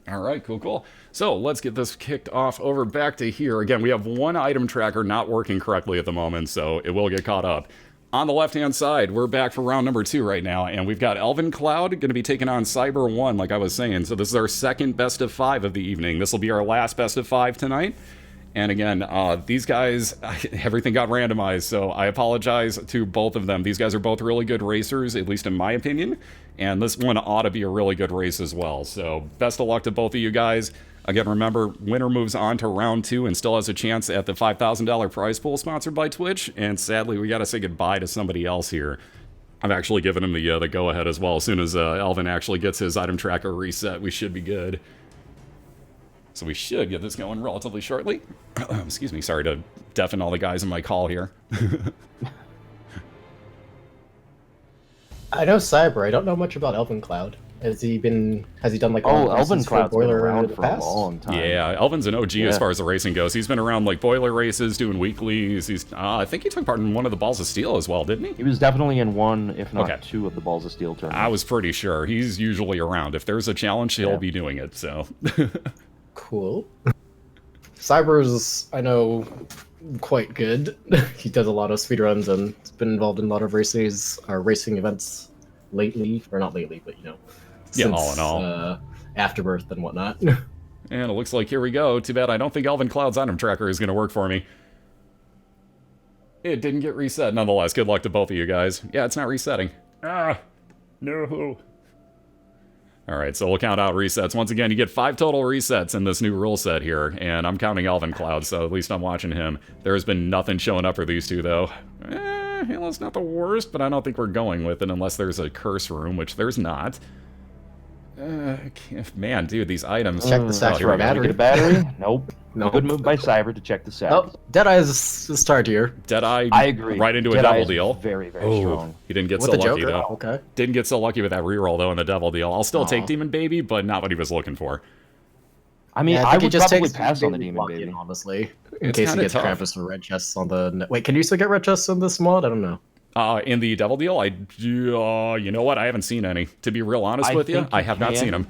All right, cool. So let's get this kicked off over back to here. Again, we have one item tracker not working correctly at the moment, so it will get caught up. On the left-hand side, we're back for round number 2 right now, and we've got Elvencloud going to be taking on Cyber 1, like I was saying. So this is our second best of 5 of the evening. This will be our last best of 5 tonight. And again, these guys, everything got randomized, so I apologize to both of them. These guys are both really good racers, at least in my opinion, and this one ought to be a really good race as well. So best of luck to both of you guys. Again, remember, winner moves on to round 2 and still has a chance at the $5,000 prize pool sponsored by Twitch, and sadly, we got to say goodbye to somebody else here. I'm actually giving him the go-ahead as well. As soon as Elvin actually gets his item tracker reset, we should be good. So we should get this going relatively shortly. Excuse me, sorry to deafen all the guys in my call here. I know Cyber. I don't know much about Elvencloud. Has he done like Elvencloud's been BOILeR around in the for a past? long time. Yeah, Elvin's an OG as far as the racing goes. He's been around like BOILeR races, doing weeklies. He's, I think he took part in one of the Balls of Steel as well, didn't he? He was definitely in one, if not two, of the Balls of Steel tournaments. I was pretty sure. He's usually around. If there's a challenge, he'll be doing it, so. Cool. Cyber's, I know, quite good. He does a lot of speedruns and has been involved in a lot of races, or racing events lately, or not lately, but you know, Yeah, since, all in all. Afterbirth and whatnot. And it looks like here we go. Too bad I don't think Elvencloud's item tracker is going to work for me. It didn't get reset nonetheless. Good luck to both of you guys. Yeah, it's not resetting. Ah, no. Alright, so we'll count out resets. Once again, you get 5 total resets in this new rule set here, and I'm counting Elvencloud, so at least I'm watching him. There has been nothing showing up for these two, though. Well, it's not the worst, but I don't think we're going with it unless there's a curse room, which there's not. Man, dude, these items... Check the stats for a battery. Get a battery? Nope. No. Good move by Cyber to check the stats. Oh, Deadeye's a start here. Deadeye I agree. right into a Deadeye double is deal. Very, very strong. He didn't get With so the lucky, Joker? though. Oh, okay. Didn't get so lucky with that reroll, though, in the devil deal. I'll still take Demon Baby, but not what he was looking for. I mean, Yeah, I think would he just probably takes pass on the Baby Demon Block Baby. in, honestly. In It's case he kinda gets tough. Krampus or red chests on the... Wait, can you still get red chests in this mod? I don't know. In the devil deal, you know what? I haven't seen any. To be real honest with you, think I have not seen them.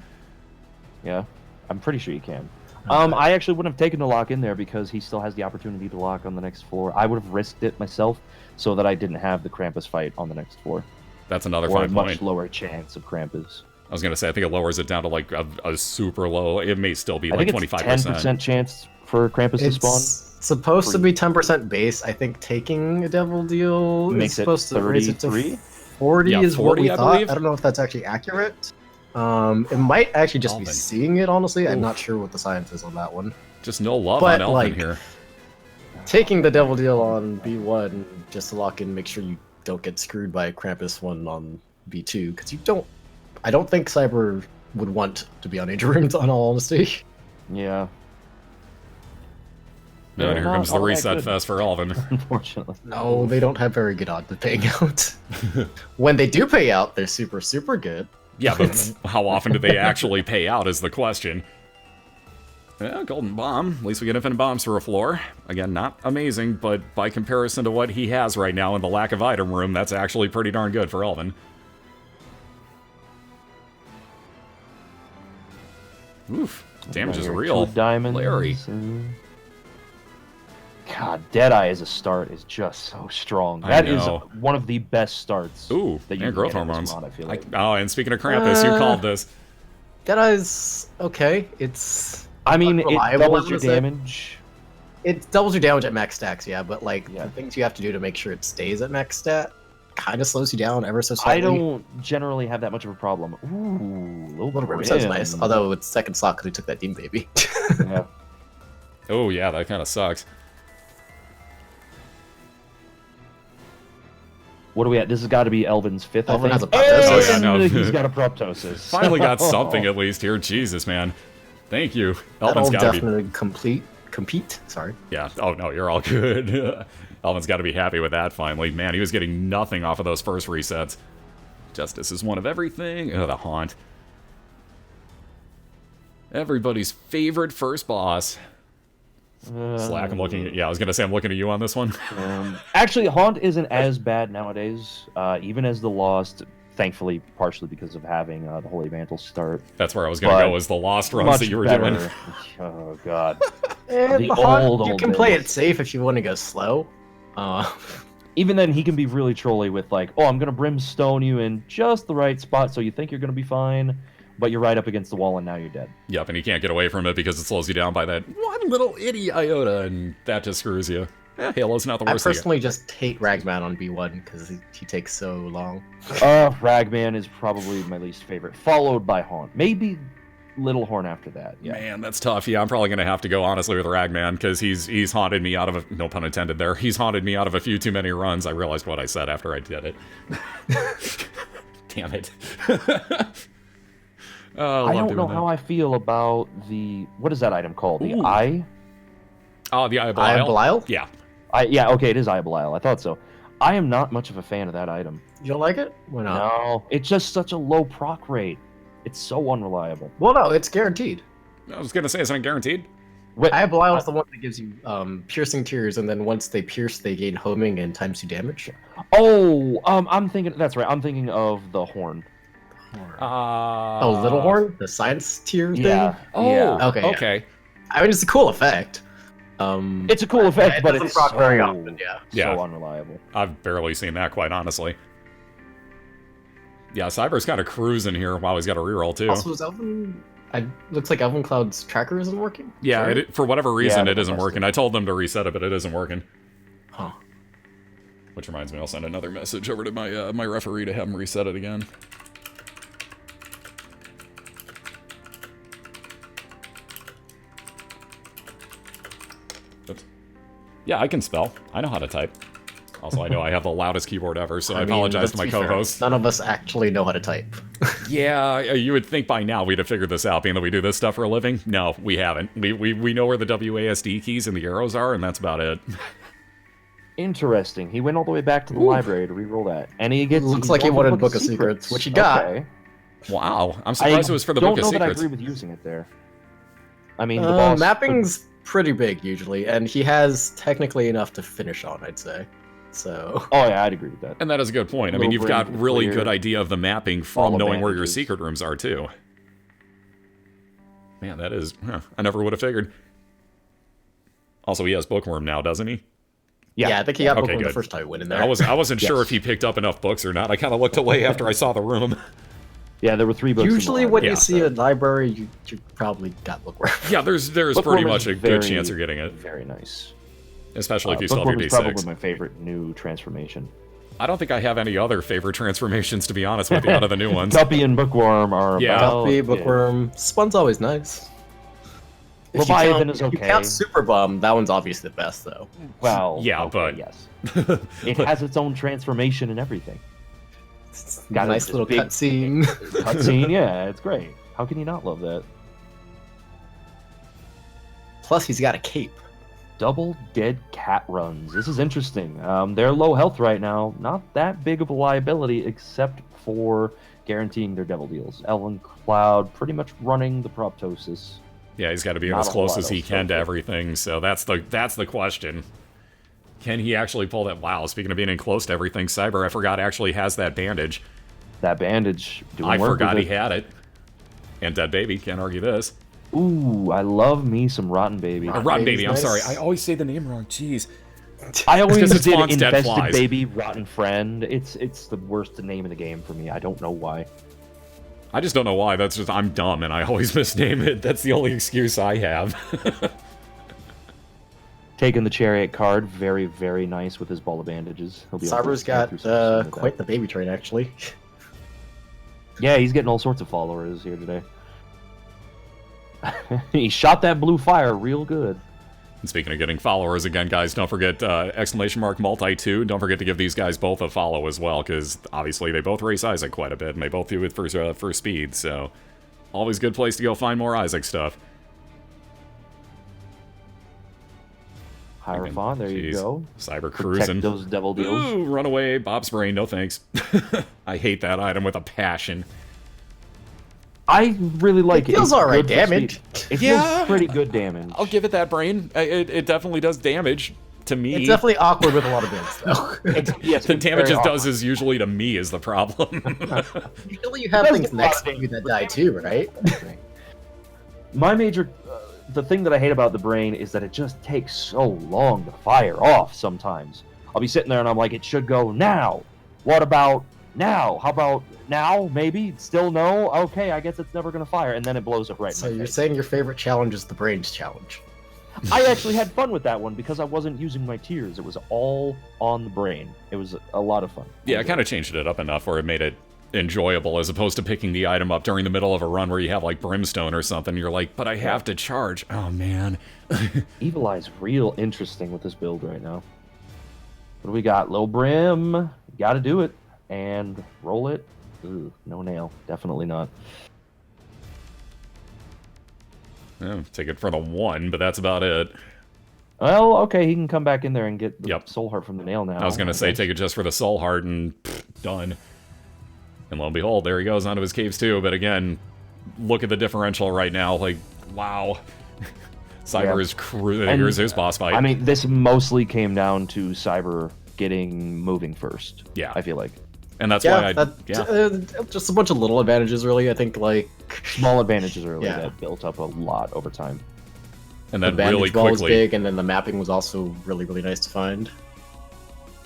Yeah, I'm pretty sure you can. I actually wouldn't have taken the lock in there because he still has the opportunity to lock on the next floor. I would have risked it myself so that I didn't have the Krampus fight on the next floor. That's another Or a fine much point. lower chance of Krampus. I was gonna say, I think it lowers it down to like a super low. It may still be I like think it's 25%. 10% chance for Krampus to spawn. It's supposed to be 10% base. I think taking a devil deal Makes is it supposed to raise it to 33? 40 Yeah, is what 40, we I thought. believe. I don't know if that's actually accurate. It might actually just be Alvin. seeing it, honestly. I'm not sure what the science is on that one. Just no love But, on Elvin like, here. Taking the devil deal on B1 just to lock in, make sure you don't get screwed by Krampus one on B2, because I don't think Cyber would want to be on Angel Rooms, on all honesty. Yeah, No, They're here not comes the all that reset good. fest for Elvin. unfortunately. No, they don't have very good odds of paying out. When they do pay out, they're super, super good. Yeah, but how often do they actually pay out is the question. Yeah, golden bomb. At least we get infinite bombs for a floor. Again, not amazing, but by comparison to what he has right now and the lack of item room, that's actually pretty darn good for Elvin. Oof, damage is Here, real. 2 diamonds. Larry. God, Deadeye as a start is just so strong. I That is know. one of the best starts. Ooh, that you and can growth get in this hormones. mod, I feel like. Oh, and speaking of Krampus, you called this. Deadeye's okay. It's I mean, it Unreliable, doubles I your would say. damage. it doubles your damage at max stacks, yeah, but like Yeah. the things you have to do to make sure it stays at max stat kind of slows you down ever so I slightly. don't generally have that much of a problem. Ooh, A little bit, so that's nice. Although it's second slot because we took that Demon Baby. Yeah. Oh, yeah, that kind of sucks. What are we at? This has got to be Elvin's 5th. Elvin I has a think. proptosis. Oh, yeah, no. He's got a proptosis. Finally got something at least here. Jesus, man. Thank you. That'll Elvin's got to be... definitely compete. Sorry. Yeah. Oh, no, you're all good. Elvin's got to be happy with that, finally. Man, he was getting nothing off of those first resets. Justice is one of everything. Oh, the haunt. Everybody's favorite first boss. Slack, I'm looking at... Yeah, I was going to say I'm looking at you on this one. Actually, Haunt isn't as bad nowadays. Even as the Lost, Thankfully, partially because of having the Holy Mantle start. That's where I was going to go, was the lost runs Much that you were better. doing. Oh, God. And The you old can play days. it safe if you want to go slow. Even then, he can be really trolly with, like, oh, I'm going to brimstone you in just the right spot so you think you're going to be fine, but you're right up against the wall and now you're dead. Yep, and you can't get away from it because it slows you down by that one little itty iota, and that just screws you. Halo's not the I worst thing. personally just hate Ragman on B1 because he takes so long. Ragman is probably my least favorite, followed by Haunt. Maybe Little Horn after that. Yeah. Man, that's tough. Yeah, I'm probably going to have to go, honestly, with Ragman, because he's haunted me out of a... No pun intended there. He's haunted me out of a few too many runs. I realized what I said after I did it. Damn it. I don't know how I feel about the... What is that item called? The Ooh. Eye? Oh, the Eye of Eye of Belial? Yeah. Yeah, okay, it is Eye of Belial. I thought so. I am not much of a fan of that item. You don't like it? Why not? No, it's just such a low proc rate. It's so unreliable. Well, no, it's guaranteed. I was going to say, isn't it guaranteed? Wait, Eye of Belial is the one that gives you piercing tears, and then once they pierce, they gain homing and times 2 damage. I'm thinking... That's right, I'm thinking of the Horn. Oh, Little Horn? The science tier thing? Yeah. Oh, yeah. Okay, yeah. okay. I mean, it's a cool effect. It's a cool effect, but doesn't it's proc so, very often, yeah. Yeah. so unreliable. I've barely seen that, quite honestly. Yeah, Cyber's kind of cruising here while he's got a reroll, too. Also, is looks like Elvencloud's tracker isn't working? Yeah, Sorry? for whatever reason, Yeah, it isn't that's working. I told them to reset it, but it isn't working. Huh. Which reminds me, I'll send another message over to my my referee to have him reset it again. Oops. Yeah, I can spell. I know how to type. Also, I know I have the loudest keyboard ever, so I mean, apologize to let's my be fair, co-host. None of us actually know how to type. Yeah, you would think by now we'd have figured this out, being that we do this stuff for a living. No, we haven't. We know where the WASD keys and the arrows are, and that's about it. Interesting. He went all the way back to the library to re-roll that. And he gets... Looks like he also wanted Book of Secrets, which he got. Okay. Wow, I'm surprised it was for the Book of I don't know that I Secrets. agree with using it there. I mean, the boss... Mapping's pretty big, usually, and he has technically enough to finish on, I'd say. So... Oh, yeah, I'd agree with that. And that is a good point. I Little mean, you've got brain really clear, good idea of the mapping all from the knowing where your bandages. secret rooms are, too. Man, that is... I never would have figured. Also, he has Bookworm now, doesn't he? Yeah, I think he got Okay, Bookworm the good. first time he went in there. I wasn't sure Yes. if he picked up enough books or not. I kind of looked away after I saw the room. Yeah, there were 3 books. in the Usually when Yeah. you see a library, you probably got Bookworm. Yeah, there's Bookworm pretty is much a good very, chance you're getting it. Very nice. Especially if you still have your Bookworm is D6. probably my favorite new transformation. I don't think I have any other favorite transformations, to be honest with you, out of the new ones. Guppy and Bookworm are Yeah. about Guppy, it. Bookworm, Spun's always nice. If you Leviathan count- is If you okay. count Super Bum, that one's obviously the best, though. Well, Yeah, okay, but- yes. It has its own transformation and everything. It's Got nice this little big- cutscene. Cutscene, yeah, it's great. How can you not love that? Plus, he's got a cape. Double dead cat runs. This is interesting. They're low health right now. Not that big of a liability, except for guaranteeing their devil deals. Elvencloud pretty much running the proptosis. Yeah, he's got to be Not as a whole close lot as he else can to to it. everything, so that's the question. Can he actually pull that? Wow, speaking of being in close to everything, Cyber, I forgot, actually has that bandage. That bandage doing I work forgot with he it. had it. And Dead Baby, can't argue this. Ooh, I love me some Rotten Baby. Rotten Baby, I'm Baby's sorry. nice. I always say the name wrong, jeez. I always 'cause it did spawns dead Infested flies. Baby, Rotten Friend. It's the worst name in the game for me. I don't know why. I just don't know why, that's just, I'm dumb and I always misname it. That's the only excuse I have. Taking the Chariot card, very, very nice with his ball of bandages. He'll be able to Cyber's sneak got through some with that. quite the baby train, actually. Yeah, he's getting all sorts of followers here today. He shot that blue fire real good. And speaking of getting followers again, guys, don't forget !multi2. Don't forget to give these guys both a follow as well, because obviously they both race Isaac quite a bit, and they both do it for speed, so always good place to go find more Isaac stuff. Hierophant, there you Jeez. go. Cyber Protect cruising. those devil deals. Ooh, run away, Bob's brain, no thanks. I hate that item with a passion. I really like it. It feels It's alright good for damage. speed. It Yeah. feels pretty good damage. I'll give it that, brain. It definitely does damage. to me. It's definitely awkward with a lot of builds, though. Yes, The damage it very does is usually to me is the problem. Usually you have There's things a lot next of to you things. that die too, right? My major, the thing that I hate about the brain is that it just takes so long to fire off sometimes. I'll be sitting there and I'm like, it should go now. What about now? How about now? Maybe? Still no? Okay, I guess it's never going to fire. And then it blows up right So in my you're face. saying your favorite challenge is the brains challenge. I actually had fun with that one because I wasn't using my tears. It was all on the brain. It was a lot of fun. Yeah, I kind of changed it up enough where it made it enjoyable as opposed to picking the item up during the middle of a run where you have like brimstone or something. You're like, but I have to charge. Oh, man. Evil Eye's real interesting with this build right now. What do we got? Low brim. Gotta do it. And roll it. Ooh, no nail. Definitely not. Take it for the 1, but that's about it. Well, okay, he can come back in there and get the Yep. soul heart from the nail now. I was going to say, guess. take it just for the soul heart and done. And lo and behold, there he goes onto his caves too. But again, look at the differential right now. Like, wow. Cyber Yeah. is cruising. And, Here's his boss fight. I mean, this mostly came down to Cyber getting moving first. Yeah. I feel like. and that's why Just a bunch of little advantages, really. I think, like, Small advantages early Yeah. that built up a lot over time. and the then bandage really wall was quickly. big, and then the mapping was also really, really nice to find.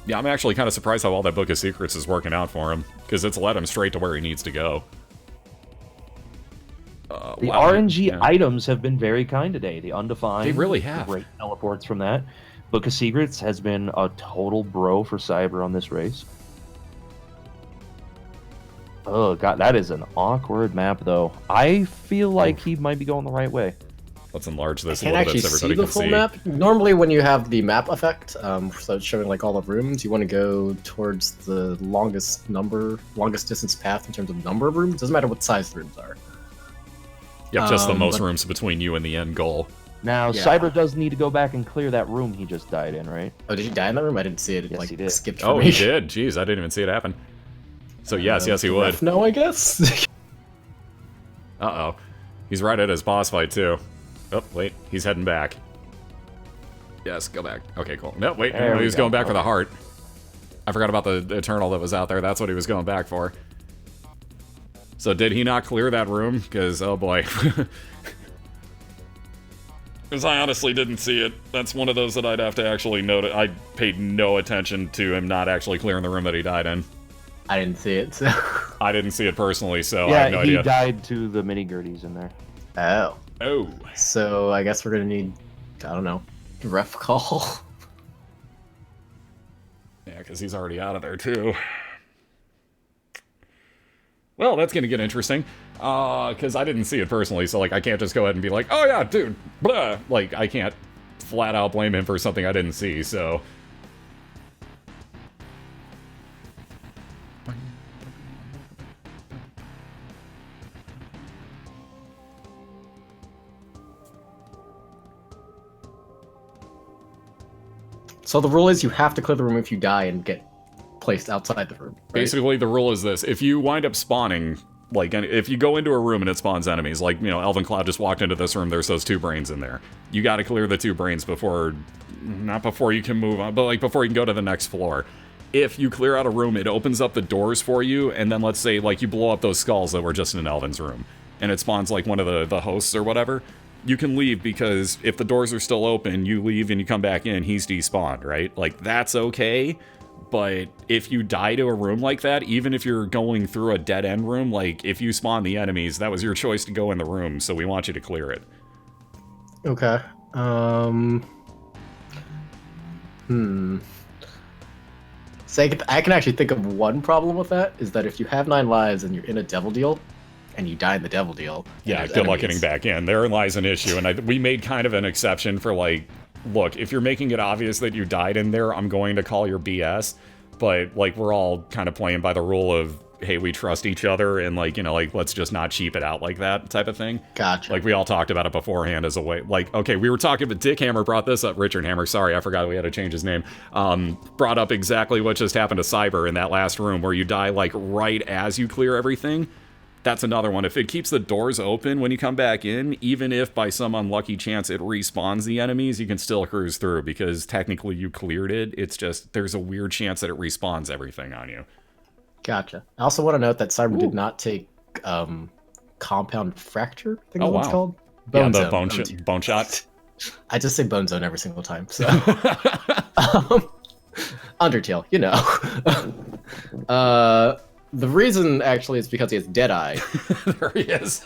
Yeah, I'm actually kind of surprised how well that Book of Secrets is working out for him, because it's led him straight to where he needs to go. The Wow, RNG yeah. items have been very kind today. The Undefined. They really have. Great teleports from that. Book of Secrets has been a total bro for Cyber on this race. Oh, God, that is an awkward map, though. I feel like he might be going the right way. Let's enlarge I this a can't little actually bit so see everybody the can full see. map. Normally, when you have the map effect, so it's showing like all the rooms, you want to go towards the longest distance path in terms of number of rooms. Doesn't matter what size the rooms are. Yep, just the most but- rooms between you and the end goal. Now, Yeah. Cyber does need to go back and clear that room he just died in, right? Oh, did you die in that room? I didn't see it. It Yes, like he did. skipped for Oh, me. he did. Jeez, I didn't even see it happen. So yes, yes, he would. No, I guess. Uh-oh. He's right at his boss fight, too. Oh, wait. He's heading back. Yes, go back. Okay, cool. No, wait. There No, we he was go. going back for the heart. I forgot about the Eternal that was out there. That's what he was going back for. So did he not clear that room? Because, oh boy. Because I honestly didn't see it. That's one of those that I'd have to actually note. I paid no attention to him not actually clearing the room that he died in. I didn't see it. So. I didn't see it personally, so I yeah, have no he idea. died to the mini Gerties in there. Oh. Oh. So I guess we're gonna need, I don't know, ref call. Yeah, because he's already out of there, too. Well, that's going to get interesting. Because I didn't see it personally, so, like, I can't just go ahead and be like, oh, yeah, dude, blah. Like, I can't flat out blame him for something I didn't see, so... So the rule is you have to clear the room if you die and get placed outside the room. Right? Basically, the rule is this. If you wind up spawning, like, if you go into a room and it spawns enemies, like, you know, Elvencloud just walked into this room, there's those 2 brains in there. You gotta clear the 2 brains before, not before you can move on, but, like, before you can go to the next floor. If you clear out a room, it opens up the doors for you, and then let's say, like, you blow up those skulls that were just in Elven's room, and it spawns, like, one of the hosts or whatever, you can leave, because if the doors are still open, you leave and you come back in, he's despawned, right? Like, that's okay. But if you die to a room like that, even if you're going through a dead-end room, like, if you spawn the enemies, that was your choice to go in the room, so we want you to clear it. Okay. So I can actually think of one problem with that, is that if you have 9 lives and you're in a devil deal, and you die in the devil deal... Yeah, good luck getting back in. Therein lies an issue, and we made kind of an exception for, like, look, if you're making it obvious that you died in there, I'm going to call your BS, but, like, we're all kind of playing by the rule of, hey, we trust each other, and, like, you know, like, let's just not cheap it out like that type of thing. Gotcha. Like, we all talked about it beforehand as a way, like, okay, we were talking, but Dick Hammer brought this up, Richard Hammer, sorry, I forgot we had to change his name, brought up exactly what just happened to Cyber in that last room, where you die, like, right as you clear everything. that's another one. If it keeps the doors open when you come back in, even if by some unlucky chance it respawns the enemies, you can still cruise through because technically you cleared it. It's just there's a weird chance that it respawns everything on you. Gotcha. I also want to note that Cyber did not take compound fracture. I think that's what it's called. Bone bone shot. I just say bone zone every single time. So Undertale, you know. The reason actually is because he has Deadeye. There he is.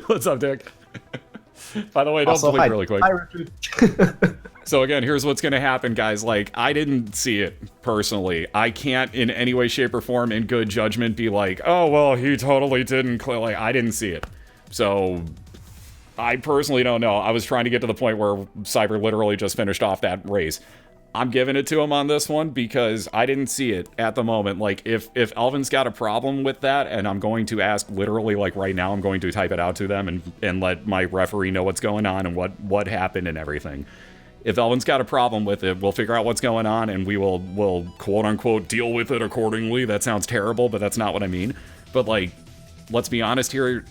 What's up, Dick? By the way, don't Also, blink really quick. Hi, Richard. So again, here's what's going to happen, guys. Like, I didn't see it personally. I can't in any way, shape, or form in good judgment be like, oh, well, he totally didn't. Like, I didn't see it. So I personally don't know. I was trying to get to the point where Cyber literally just finished off that race. I'm giving it to him on this one because I didn't see it at the moment. Like, if Elvin's got a problem with that, and I'm going to ask literally, like, right now, I'm going to type it out to them and let my referee know what's going on and what happened and everything. If Elvin's got a problem with it, we'll figure out what's going on and we'll quote-unquote deal with it accordingly. That sounds terrible, but that's not what I mean. But, like, let's be honest here.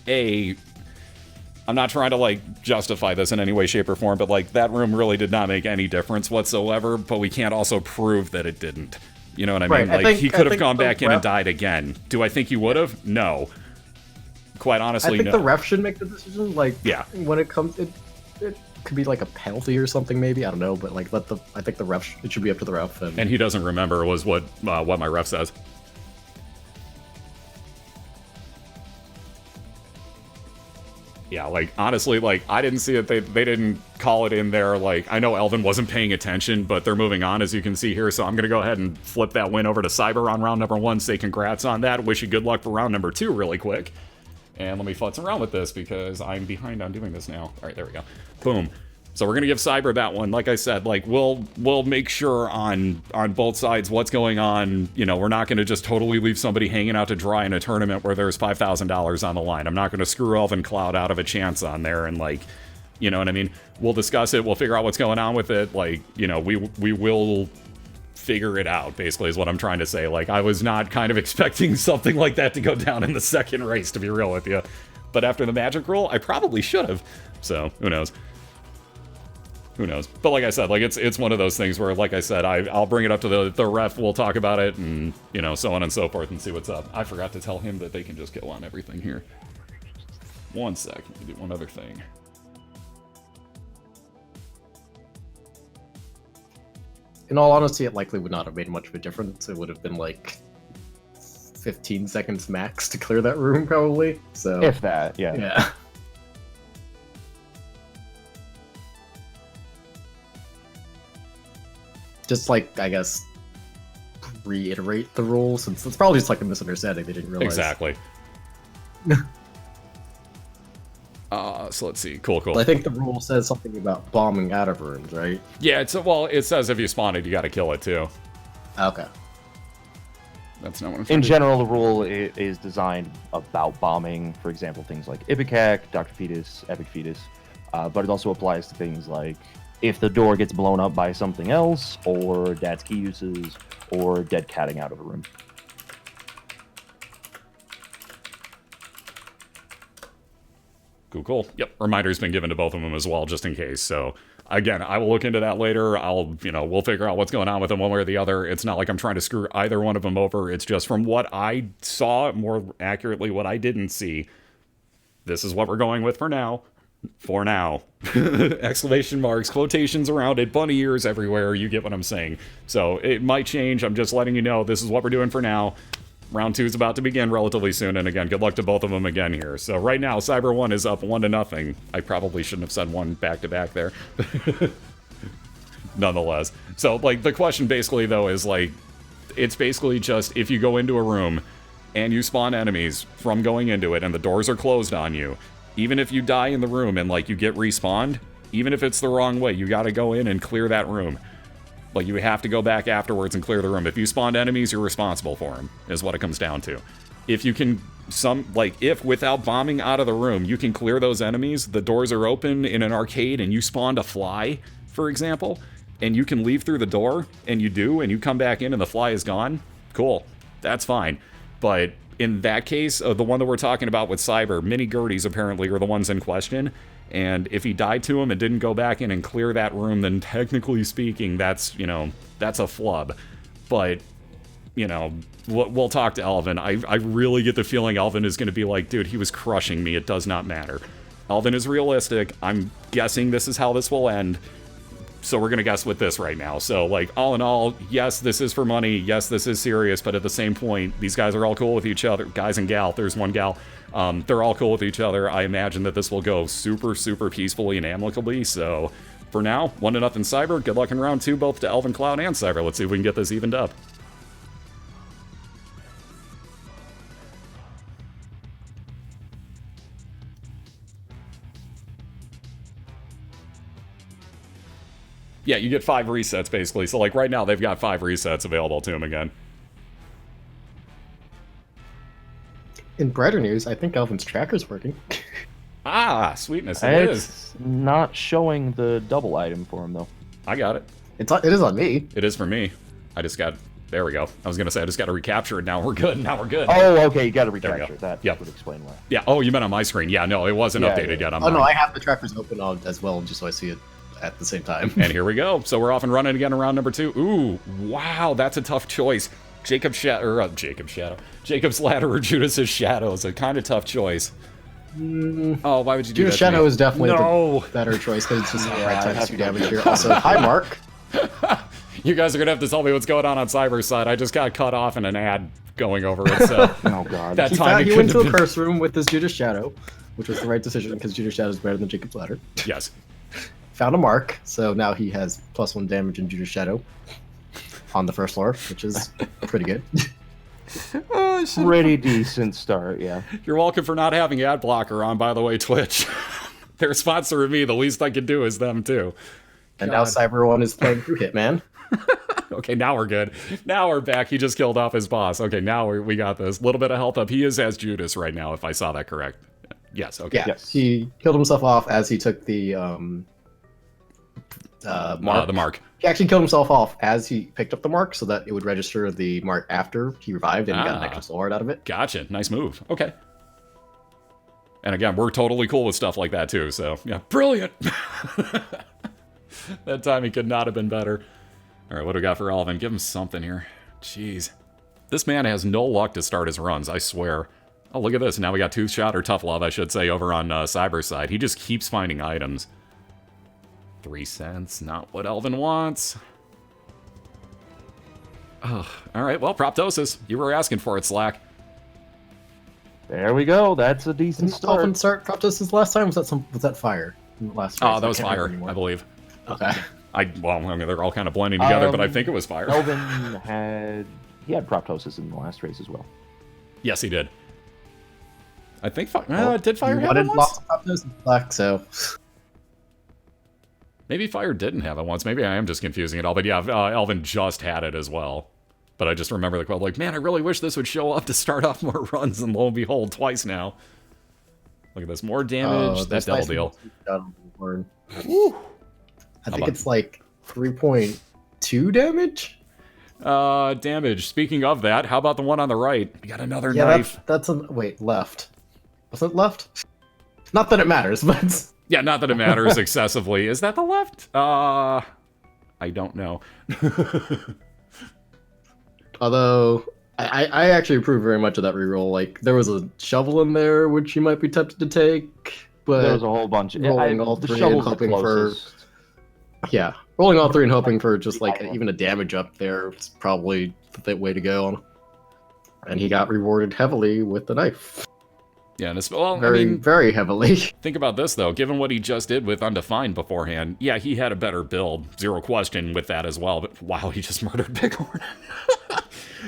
I'm not trying to, like, justify this in any way, shape, or form, but, like, that room really did not make any difference whatsoever, but we can't also prove that it didn't. You know what I mean? Right, Like, he could have gone back in and died again. Do I think he would have? No. Quite honestly, I think no. the ref should make the decision. Like, yeah. When it comes, it could be like a penalty or something, maybe. I don't know, but like, I think the ref. It should be up to the ref. And he doesn't remember was what my ref says. Yeah, like, honestly, like, I didn't see it. They didn't call it in there. Like, I know Elvin wasn't paying attention, but they're moving on, as you can see here. So I'm going to go ahead and flip that win over to Cyber on round number 1. Say congrats on that. Wish you good luck for round number 2 really quick. And let me futz around with this because I'm behind on doing this now. All right, there we go. Boom. So we're going to give Cyber that one. Like I said, like, we'll make sure on both sides what's going on. You know, we're not going to just totally leave somebody hanging out to dry in a tournament where there's $5,000 on the line. I'm not going to screw Elvencloud out of a chance on there and, like, you know what I mean? We'll discuss it. We'll figure out what's going on with it. Like, you know, we will figure it out, basically, is what I'm trying to say. Like, I was not kind of expecting something like that to go down in the second race, to be real with you. But after the magic rule, I probably should have. So, who knows? Who knows? But like I said, like, it's one of those things where, like I said, I'll bring it up to the ref, we'll talk about it, and, you know, so on and so forth, and see what's up. I forgot to tell him that they can just go on everything here. One sec, let me do one other thing. In all honesty, it likely would not have made much of a difference. It would have been like 15 seconds max to clear that room, probably. So if that, yeah. Yeah. Just, like, I guess, reiterate the rule, since it's probably just like a misunderstanding. They didn't realize. Exactly. So let's see. Cool. I think the rule says something about bombing out of rooms, right? Yeah, it says if you spawn it, you gotta kill it, too. Okay. That's not what I'm In trying to general, the rule is designed about bombing, for example, things like Ipecac, Dr. Fetus, Epic Fetus, but it also applies to things like if the door gets blown up by something else, or dad's key uses, or dead catting out of a room. Cool. Yep. Reminder's been given to both of them as well, just in case. So again, I will look into that later. We'll figure out what's going on with them one way or the other. It's not like I'm trying to screw either one of them over. It's just from what I saw, more accurately, what I didn't see. This is what we're going with for now. For now. Exclamation marks, quotations around it, bunny ears everywhere. You get what I'm saying. So it might change. I'm just letting you know this is what we're doing for now. Round 2 is about to begin relatively soon, and again, good luck to both of them again here. So right now, Cyber 1 is up 1-0. I probably shouldn't have said 1 back-to-back there. Nonetheless. So, like, the question basically, though, is, like, it's basically just if you go into a room and you spawn enemies from going into it and the doors are closed on you, even if you die in the room and, like, you get respawned, even if it's the wrong way, you gotta go in and clear that room. Like, you have to go back afterwards and clear the room. If you spawned enemies, you're responsible for them, is what it comes down to. If you can, if without bombing out of the room, you can clear those enemies, the doors are open in an arcade and you spawned a fly, for example, and you can leave through the door, and you do, and you come back in and the fly is gone, cool. That's fine. But in that case, the one that we're talking about with Cyber, mini Gerties apparently are the ones in question. And if he died to him and didn't go back in and clear that room, then technically speaking, that's, you know, that's a flub. But, you know, we'll talk to Elvin. I really get the feeling Elvin is going to be like, dude, he was crushing me. It does not matter. Elvin is realistic. I'm guessing this is how this will end. So we're going to guess with this right now. So, like, all in all, yes, this is for money. Yes, this is serious. But at the same point, these guys are all cool with each other. Guys and gal. There's one gal. They're all cool with each other. I imagine that this will go super, super peacefully and amicably. So, for now, 1-0 Cyber. Good luck in round 2, both to Elvencloud and Cyber. Let's see if we can get this evened up. Yeah, you get 5 resets, basically. So, like, right now, they've got 5 resets available to him again. In brighter news, I think Elvin's tracker's working. Ah, sweetness, it is. It's not showing the double item for him, though. I got it. It is on me. It is for me. I just got... There we go. I was going to say, I just got to recapture it. Now we're good. Now we're good. Oh, okay, you got to we recapture go. it. That Yep. would explain why. Yeah, oh, you meant on my screen. Yeah, no, it wasn't updated yet on Oh, mine. no, I have the trackers open as well, just so I see it at the same time. And here we go. So we're off and running again around number 2. Ooh, wow, that's a tough choice. Jacob's Ladder or Judas's Shadow is a kind of tough choice. Oh, why would you do Judas that to Shadow me? is definitely No. the better choice, because it's just Yeah, right I times have 2 to damage agree. here. Also, hi, Mark. You guys are going to have to tell me what's going on Cyber's side. I just got cut off in an ad going over it, so... Oh, God. That He time it went to couldn't a have curse room with his Judas Shadow, which was the right decision, because Judas Shadow is better than Jacob's Ladder. been... Yes. Found a mark, so now he has +1 damage in Judas Shadow on the first floor, which is pretty good. Pretty decent start, yeah. You're welcome for not having ad blocker on, by the way, Twitch. They're sponsoring me. The least I can do is them, too. And now Cyber 1 is playing through Hitman. Okay, now we're good. Now we're back. He just killed off his boss. Okay, now we got this. A little bit of health up. He is as Judas right now, if I saw that correct. Yes, okay. Yeah, Yes. he killed himself off as he took the mark. The mark. He actually killed himself off as he picked up the mark, so that it would register the mark after he revived, and he got an extra soul heart out of it. Gotcha. Nice move. Okay. And again, we're totally cool with stuff like that, too. So, yeah, brilliant. That timing could not have been better. All right, what do we got for Elvin? Give him something here. Jeez. This man has no luck to start his runs, I swear. Oh, look at this. Now we got Tooth Shot, or Tough Love, I should say, over on Cyber's side. He just keeps finding items. 3 cents, not what Elvin wants. Oh, all right, well, Proptosis. You were asking for it, Slack. There we go. That's a decent Didn't Elvin start. start Proptosis last time? Was that fire? Last Oh, race? that was I can't fire, remember anymore. I believe. Okay. Well, I mean, they're all kind of blending together, but I think it was fire. Elvin had proptosis in the last race as well. Yes, he did. I think did fire You have it wanted once? lots of Proptosis in Black, so Maybe fire didn't have it once. Maybe I am just confusing it all. But yeah, Elvin just had it as well. But I just remember the quote, like, man, I really wish this would show up to start off more runs, and lo and behold, twice now. Look at this, more damage. That there's double nice deal. ones. I think it's like 3.2 damage. Damage. Speaking of that, how about the one on the right? We got another Yeah, knife. that's wait, left. Was it left? Not that it matters, but Yeah, not that it matters excessively. Is that the left? I don't know. although I actually approve very much of that reroll. Like there was a shovel in there which you might be tempted to take, but There was a whole bunch. rolling all the three shovel's and the hoping for closest. yeah, rolling all three and hoping for just like even a damage up there is probably the way to go. And he got rewarded heavily with the knife. Yeah, and well, Very, I mean, very heavily. think about this, though. Given what he just did with Undefined beforehand, yeah, he had a better build. Zero question with that as well. But wow, he just murdered Bighorn.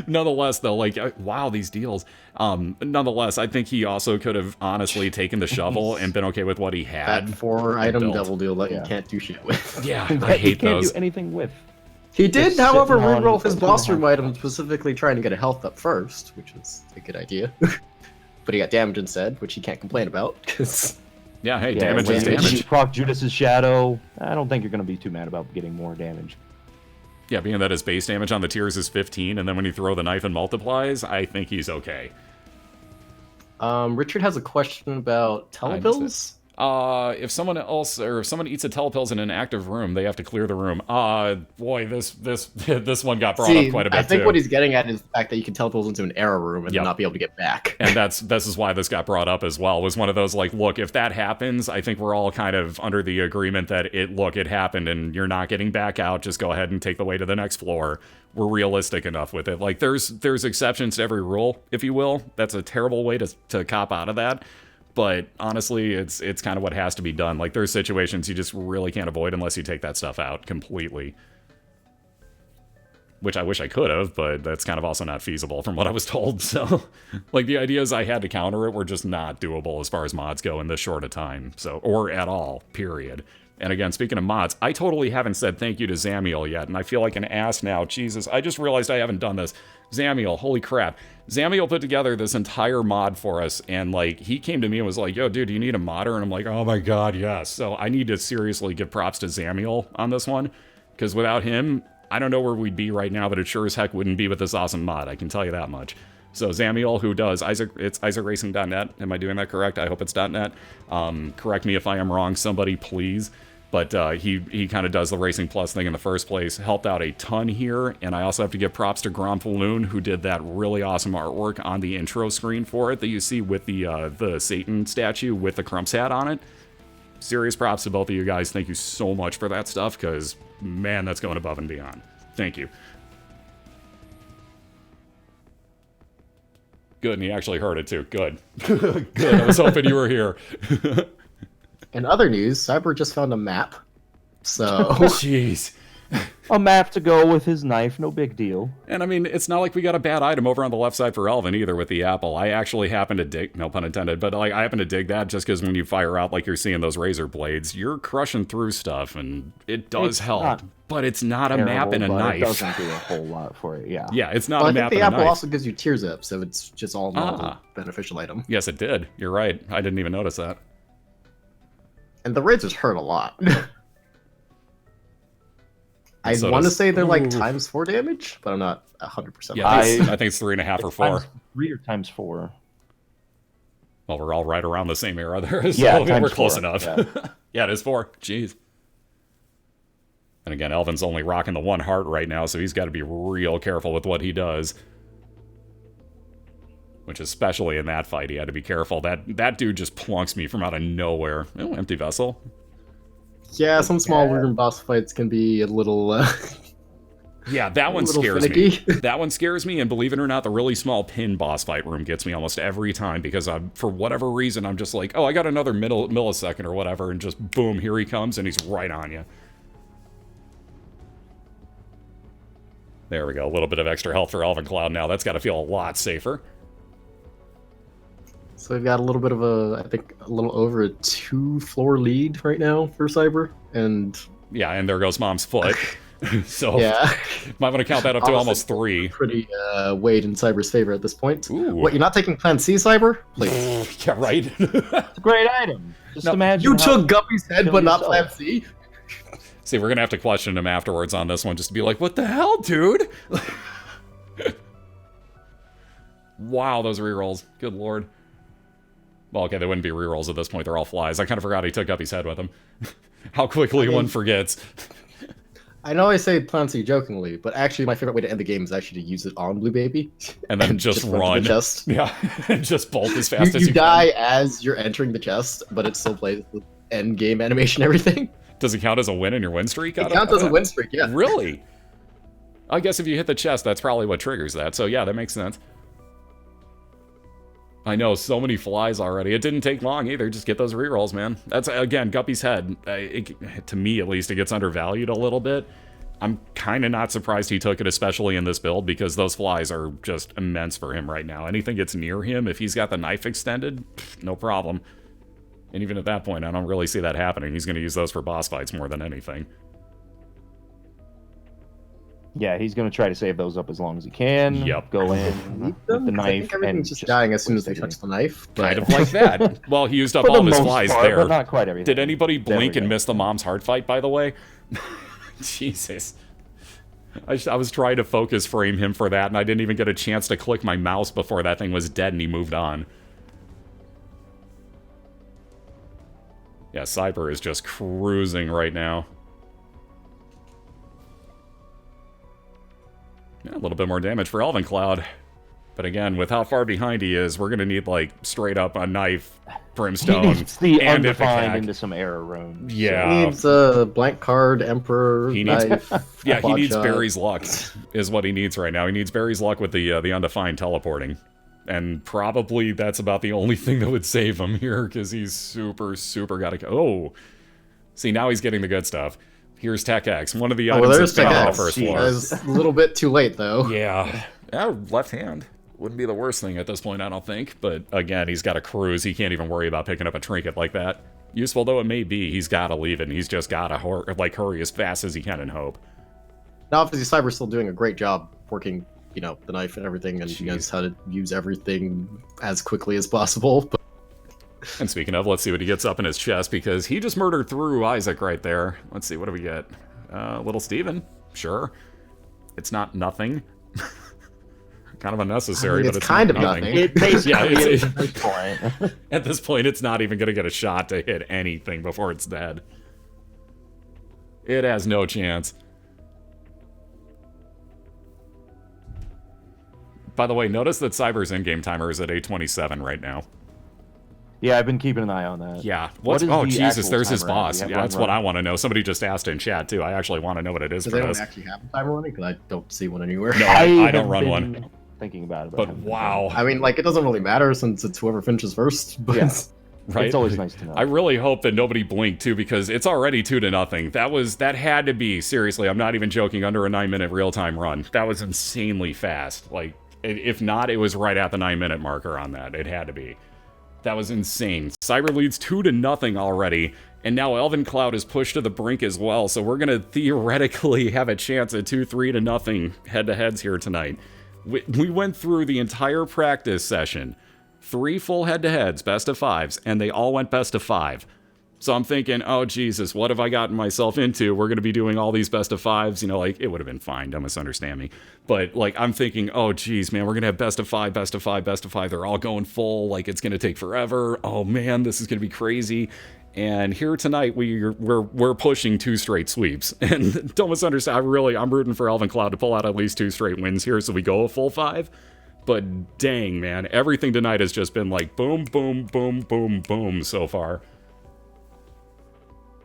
Nonetheless, though, like, wow, these deals. Nonetheless, I think he also could have honestly taken the shovel and been okay with what he had. That 4-item built. double deal that Yeah. you can't do shit with. Yeah, That I he hate can't those. do anything with. He did, Just however, sitting on reroll his for boss 2.5 room item specifically trying to get a health up first, which is a good idea. But he got damage instead, which he can't complain about, because Yeah, hey, Yeah, damage when is you damage. proc Judas's Shadow, I don't think you're going to be too mad about getting more damage. Yeah, being that his base damage on the tiers is 15, and then when you throw the knife and multiplies, I think he's okay. Richard has a question about I missed it. telepills. If someone else or if someone eats a telepills in an active room, they have to clear the room. Boy, this this one got brought up quite a bit I think too. what he's getting at is the fact that you can telepills into an error room and Yep. not be able to get back. And this is why this got brought up as well. Was one of those like, look, if that happens, I think we're all kind of under the agreement that it happened and you're not getting back out. Just go ahead and take the way to the next floor. We're realistic enough with it. Like there's exceptions to every rule, if you will. That's a terrible way to cop out of that. But honestly, it's kind of what has to be done. Like there's situations you just really can't avoid unless you take that stuff out completely. Which I wish I could have, but that's kind of also not feasible from what I was told. So, like, the ideas I had to counter it were just not doable as far as mods go in this short a time. So, or at all, period. And again, speaking of mods, I totally haven't said thank you to Zamiel yet, and I feel like an ass now. Jesus, I just realized I haven't done this. Zamiel, holy crap. Zamiel put together this entire mod for us, and, like, he came to me and was like, yo, dude, do you need a modder? And I'm like, oh my god, yes. So I need to seriously give props to Zamiel on this one, because without him, I don't know where we'd be right now, but it sure as heck wouldn't be with this awesome mod. I can tell you that much. So Zamiel, who does it's IsaacRacing.net. Am I doing that correct? I hope it's .net. Correct me if I am wrong, somebody, please. But he kind of does the Racing Plus thing in the first place. Helped out a ton here, and I also have to give props to Gromfaloon, who did that really awesome artwork on the intro screen for it that you see with the Satan statue with the Crumps hat on it. Serious props to both of you guys. Thank you so much for that stuff, because, man, that's going above and beyond. Thank you. Good, and he actually heard it, too. Good. Good, I was hoping you were here. In other news, Cyber just found a map. So, Jeez. A map to go with his knife, no big deal. And I mean, it's not like we got a bad item over on the left side for Elvin either with the apple. I actually happen to dig, no pun intended, but like I happen to dig that just because when you fire out like you're seeing those razor blades, you're crushing through stuff and it does It's help. not But it's not a terrible, map and a but knife. It doesn't do a whole lot for it, yeah. Yeah, it's not well, a I map think and the a apple knife. also gives you tear zip, so it's just all in all a beneficial item. Yes, it did. You're right. I didn't even notice that. And the razors hurt a lot. I So want to does- say they're like Ooh. =4 damage, but I'm not 100%. Yeah, I think it's 3.5 or 4. Times 3 or times 4. Well, we're all right around the same era there, so Yeah, we're times close 4, enough. yeah. Yeah, it is 4. Jeez. And again, Elvin's only rocking the 1 heart right now, so he's got to be real careful with what he does. Which, especially in that fight, he had to be careful. That dude just plunks me from out of nowhere. Oh, empty vessel. Yeah, some small room boss fights can be a little Yeah, that one little scares finicky. me. That one scares me, and believe it or not, the really small pin boss fight room gets me almost every time because for whatever reason, I'm just like, oh, I got another millisecond or whatever, and just boom, here he comes, and he's right on you. There we go, a little bit of extra health for Elvencloud now. That's got to feel a lot safer. So we've got a little bit of I think a little over a 2-floor lead right now for Cyber, and Yeah, and there goes Mom's foot. So, yeah, might want to count that up to Honestly, almost 3. pretty weighed in Cyber's favor at this point. Ooh. What, you're not taking Plan C, Cyber? Please. Yeah, right? It's a great item. Just No, imagine You how- took Guppy's head, kill but not yourself. Plan C? See, we're going to have to question him afterwards on this one, just to be like, what the hell, dude? Wow, those rerolls. Good lord. Well, okay, they wouldn't be rerolls at this point. They're all flies. I kind of forgot he took up his head with him. How quickly one forgets. I know I say Plan C jokingly, but actually my favorite way to end the game is actually to use it on Blue Baby. And then just run to run. the chest. Yeah, and just bolt as fast as You you die as you're entering the chest, but it still plays the end game animation and everything. can. Does it count as a win in your win streak? It counts as a win streak, yeah. Really? I guess if you hit the chest, that's probably what triggers that. So yeah, that makes sense. I know, so many flies already. It didn't take long either. Just get those rerolls, man. That's, again, Guppy's head. To me, at least, it gets undervalued a little bit. I'm kind of not surprised he took it, especially in this build, because those flies are just immense for him right now. Anything gets near him, if he's got the knife extended, no problem. And even at that point, I don't really see that happening. He's going to use those for boss fights more than anything. Yeah, he's going to try to save those up as long as he can. Yep. Go in with the I knife. think everything's and just dying as soon as they touch the knife. Kind of like that. Well, he used up For all the of his most flies part, there. but not quite everything. Did anybody There we blink and go. miss the mom's heart fight, by the way? Jesus. I was trying to focus frame him for that, and I didn't even get a chance to click my mouse before that thing was dead and he moved on. Yeah, Cyber is just cruising right now. Yeah, a little bit more damage for Elvencloud. But again, with how far behind he is, we're going to need, like, straight up a knife, brimstone, He needs the and undefined Ipecac. into some error runes. Yeah. He needs a blank card, Emperor, He needs, knife. yeah, he quad needs shot. Barry's luck, is what he needs right now. He needs Barry's luck with the undefined teleporting. And probably that's about the only thing that would save him here, because he's super, super gotta go. Oh! See, now he's getting the good stuff. Here's Tech X, one of the items there's that's been Tech on the X. first Jeez. floor. That was a little bit too late, though. Yeah. Left hand. Wouldn't be the worst thing at this point, I don't think. But again, he's got a cruise. He can't even worry about picking up a trinket like that. Useful though it may be, he's got to leave it, and he's just got to hurry as fast as he can and hope. Now, obviously, Cyber's still doing a great job working, you know, the knife and everything, and he knows how to use everything as quickly as possible. But And speaking of, let's see what he gets up in his chest, because he just murdered through Isaac right there. Let's see, what do we get? Little Steven. Sure. It's not nothing. Kind of unnecessary, but it's it's kind not of nothing. nothing. It basically Yeah, is at this point. At this point, it's not even going to get a shot to hit anything before it's dead. It has no chance. By the way, notice that Cyber's in-game timer is at 8:27 right now. Yeah, I've been keeping an eye on that. Yeah. What is Oh, the Jesus, actual there's his timer at? boss. Do you have Yeah, one that's what I running? want to know. Somebody just asked in chat, too. I actually want to know what it is do for they don't this. actually have a timer running? Because I don't see one anywhere. No, I don't have run been one. Thinking about it, But haven't. wow. I mean, like, it doesn't really matter since it's whoever finishes first. But Yeah. Right? It's always nice to know. I really hope that nobody blinked too, because it's already 2-0. That had to be, seriously, I'm not even joking, under a 9-minute real-time run. That was insanely fast. Like, if not, it was right at the 9-minute marker on that. It had to be. That was insane. Cyber leads 2-0 already, and now Elvencloud is pushed to the brink as well, so we're gonna theoretically have a chance at 2-3-0 head-to-heads here tonight. We went through the entire practice session. 3 full head-to-heads, best of 5s, and they all went best of 5. So I'm thinking, oh Jesus, what have I gotten myself into? We're going to be doing all these best of 5s, you know, like, it would have been fine, don't misunderstand me. But, like, I'm thinking, oh geez, man, we're going to have best of 5, best of 5, best of 5. They're all going full, like, it's going to take forever. Oh man, this is going to be crazy. And here tonight, we're pushing 2 straight sweeps. And don't misunderstand, I'm rooting for Elvencloud to pull out at least 2 straight wins here so we go a full 5. But dang, man, everything tonight has just been like boom, boom, boom, boom, boom so far.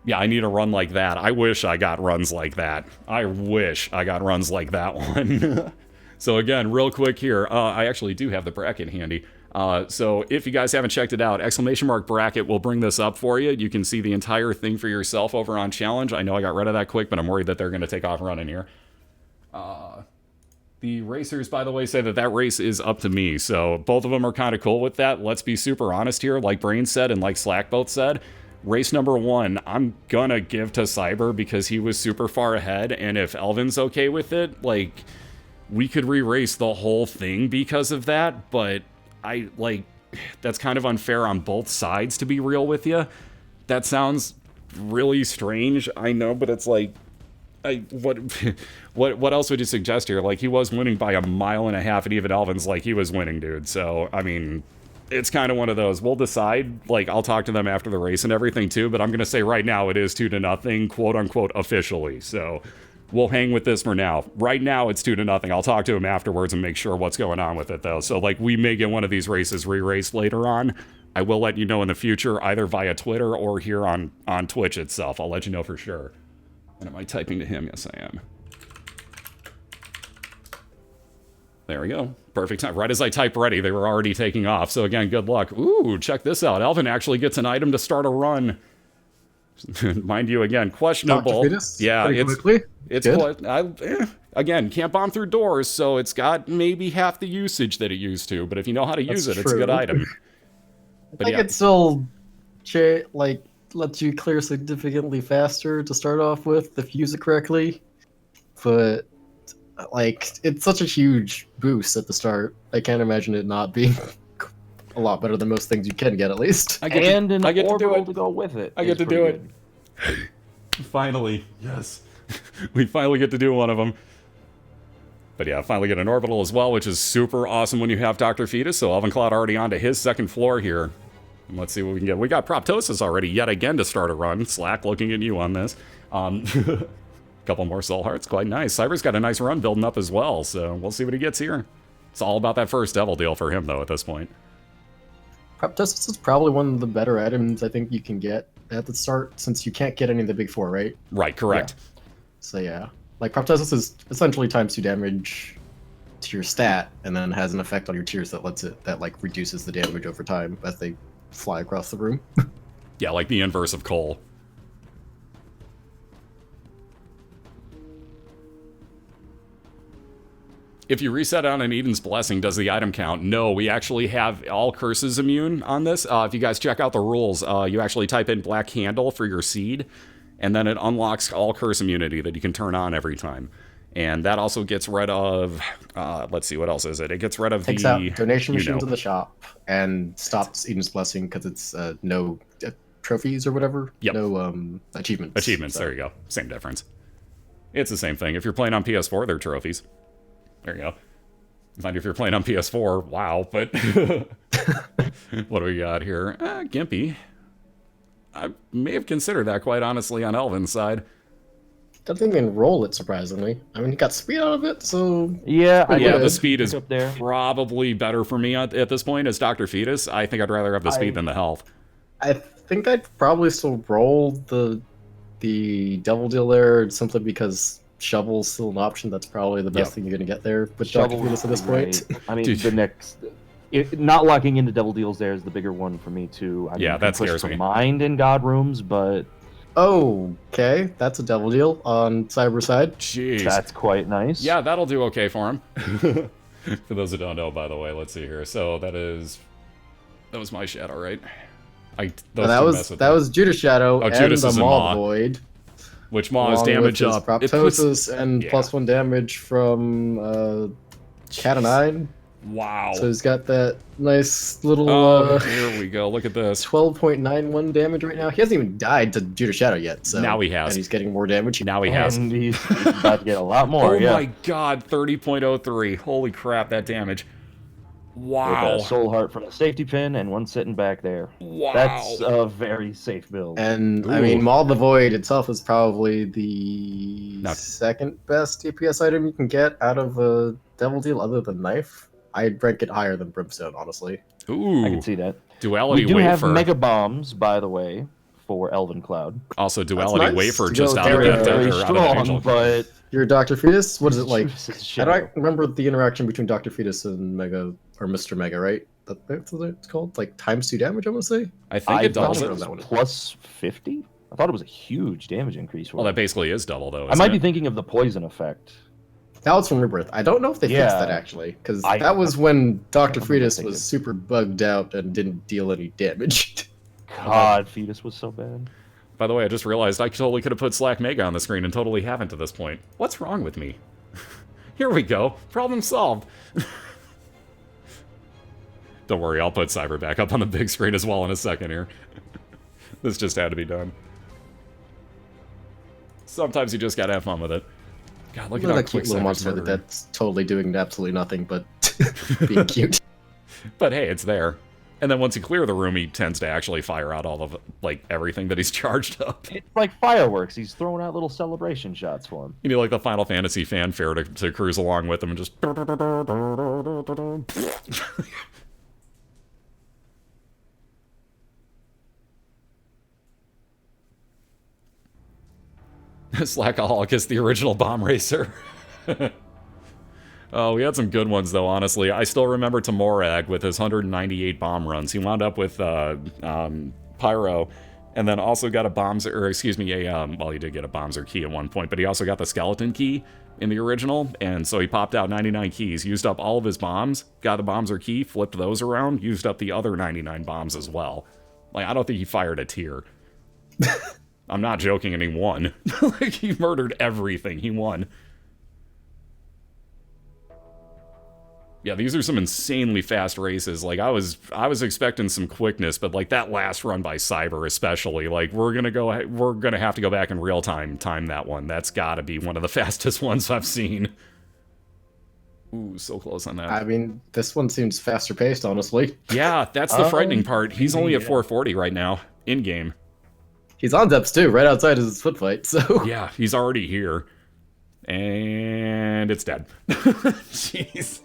Yeah, I need a run like that. I wish I got runs like that. I wish I got runs like that one. So again, real quick here, I actually do have the bracket handy. So if you guys haven't checked it out, !bracket will bring this up for you. You can see the entire thing for yourself over on Challenge. I know I got rid of that quick, but I'm worried that they're going to take off running here. The racers, by the way, say that race is up to me, so both of them are kind of cool with that. Let's be super honest here, like Brain said and like Slack both said. Race number 1, I'm gonna give to Cyber because he was super far ahead, and if Elvin's okay with it, like, we could re-race the whole thing because of that, but that's kind of unfair on both sides, to be real with you. That sounds really strange, I know, but it's like, what else would you suggest here? Like, he was winning by 1.5 miles, and even Elvin's like, he was winning, dude. So, I mean, it's kind of one of those. We'll decide. Like, I'll talk to them after the race and everything, too. But I'm going to say right now it is 2-0, quote-unquote, officially. So, we'll hang with this for now. Right now, it's 2-0. I'll talk to him afterwards and make sure what's going on with it, though. So, like, we may get one of these races re-raced later on. I will let you know in the future, either via Twitter or here on Twitch itself. I'll let you know for sure. And am I typing to him? Yes, I am. There we go. Perfect time. Right as I type ready, they were already taking off. So again, good luck. Ooh, check this out. Elvin actually gets an item to start a run. Mind you, again, questionable. Yeah, again, can't bomb through doors, so it's got maybe half the usage that it used to. But if you know how to use it, it's a good item. I think it still, lets you clear significantly faster to start off with if you use it correctly. But, like, it's such a huge boost at the start. I can't imagine it not being a lot better than most things you can get, at least. I get to do it to go with it. I get to do it. Finally, yes. We finally get to do one of them. But yeah, finally get an orbital as well, which is super awesome when you have Dr. Fetus. So Elvencloud already onto his second floor here. Let's see what we can get. We got Proptosis already, yet again, to start a run. Slack, looking at you on this. Couple more Soul Hearts, quite nice. Cyber's got a nice run building up as well, so we'll see what he gets here. It's all about that first Devil Deal for him, though, at this point. Proptosis is probably one of the better items I think you can get at the start, since you can't get any of the big four, right? Right, correct. Yeah. So yeah, like Proptosis is essentially ×2 damage to your stat, and then has an effect on your tiers that like reduces the damage over time as they fly across the room. Yeah, like the inverse of Cole. If you reset on an Eden's Blessing, does the item count? No, we actually have all curses immune on this. If you guys check out the rules, you actually type in Black Candle for your seed, and then it unlocks all curse immunity that you can turn on every time. And that also gets rid of, let's see, what else is it? It gets rid of Takes out donation machines in the shop, and stops Eden's Blessing because it's no trophies or whatever. Yep. No achievements. Achievements, there you go. Same difference. It's the same thing. If you're playing on PS4, they're trophies. There you go. Mind if you're playing on PS4, wow, but what do we got here? Gimpy. I may have considered that, quite honestly, on Elven's side. Doesn't even roll it, surprisingly. I mean, he got speed out of it, so... Yeah, the speed is probably better for me at this point as Dr. Fetus. I think I'd rather have the speed than the health. I think I'd probably still roll the Devil Deal there, simply because Shovel's still an option. That's probably the best thing you're going to get there with Dr. Fetus at this point. I mean, the next... not locking into Devil Deals there is the bigger one for me, too. I mean, that scares me. Mind in God Rooms, but... Okay, that's a Devil Deal on Cyber side. Jeez. That's quite nice. Yeah, that'll do okay for him. For those who don't know, by the way, let's see here. So that was my shadow, right? That was Judas Shadow and Judas the is Maw Void. Which Maw is damage up. Proptosis and +1 damage from Cat and Nine. Wow. So he's got that nice little... here we go. Look at this. 12.91 damage right now. He hasn't even died to Judas Shadow yet. So now he has. And he's getting more damage. Now he has. And he's about to get a lot more, my god, 30.03. Holy crap, that damage. Wow. With a Soul Heart from a safety pin and one sitting back there. Wow. That's a very safe build. And, I mean, Maul the Void itself is probably the second best DPS item you can get out of a Devil Deal other than Knife. I'd rank it higher than Brimstone, honestly. Ooh. I can see that. Duality We do Wafer. have Mega Bombs, by the way, for Elvencloud. Also, Duality nice. Wafer To just go out of Very the strong, Angel. but... You're Dr. Fetus? What is it like? Jesus, I don't remember the interaction between Dr. Fetus and Mega, or Mr. Mega, right? That's what it's called? Like, ×2 damage, I want to say? I think it doubles thought it. was that one. Plus 50? I thought it was a huge damage increase for Well, it. that basically is double, though. I might be thinking of the poison effect. That was from Rebirth. I don't know if they fixed that, actually. Because that was when Dr. Fetus was super bugged out and didn't deal any damage. God, Fetus was so bad. By the way, I just realized I totally could have put Slack Mega on the screen and totally haven't to this point. What's wrong with me? Here we go. Problem solved. Don't worry, I'll put Cyber back up on the big screen as well in a second here. This just had to be done. Sometimes you just gotta have fun with it. God, look at how that quick cute little monster that's totally doing absolutely nothing but being cute. But hey, it's there. And then once you clear the room, he tends to actually fire out all of, like, everything that he's charged up. It's like fireworks. He's throwing out little celebration shots for him. You need, like, the Final Fantasy fanfare to cruise along with him and just... Slackaholicus, the original bomb racer. Oh, we had some good ones, though, honestly. I still remember Tamorag with his 198 bomb runs. He wound up with Pyro, and then also got a Bombser, or excuse me, well, he did get a Bombser key at one point, but he also got the Skeleton key in the original, and so he popped out 99 keys, used up all of his bombs, got the Bombser key, flipped those around, used up the other 99 bombs as well. Like, I don't think he fired a tear. I'm not joking, and he won. Like, he murdered everything. He won. Yeah, these are some insanely fast races. Like, I was expecting some quickness, but like that last run by Cyber especially, like we're gonna have to go back in real time that one. That's got to be one of the fastest ones I've seen. Ooh, so close on that. I mean, this one seems faster paced, honestly. Yeah, that's the frightening part. He's only at yeah. 440 right now, in-game. He's on depths too, right outside his foot fight, so... Yeah, he's already here. And it's dead. Jeez.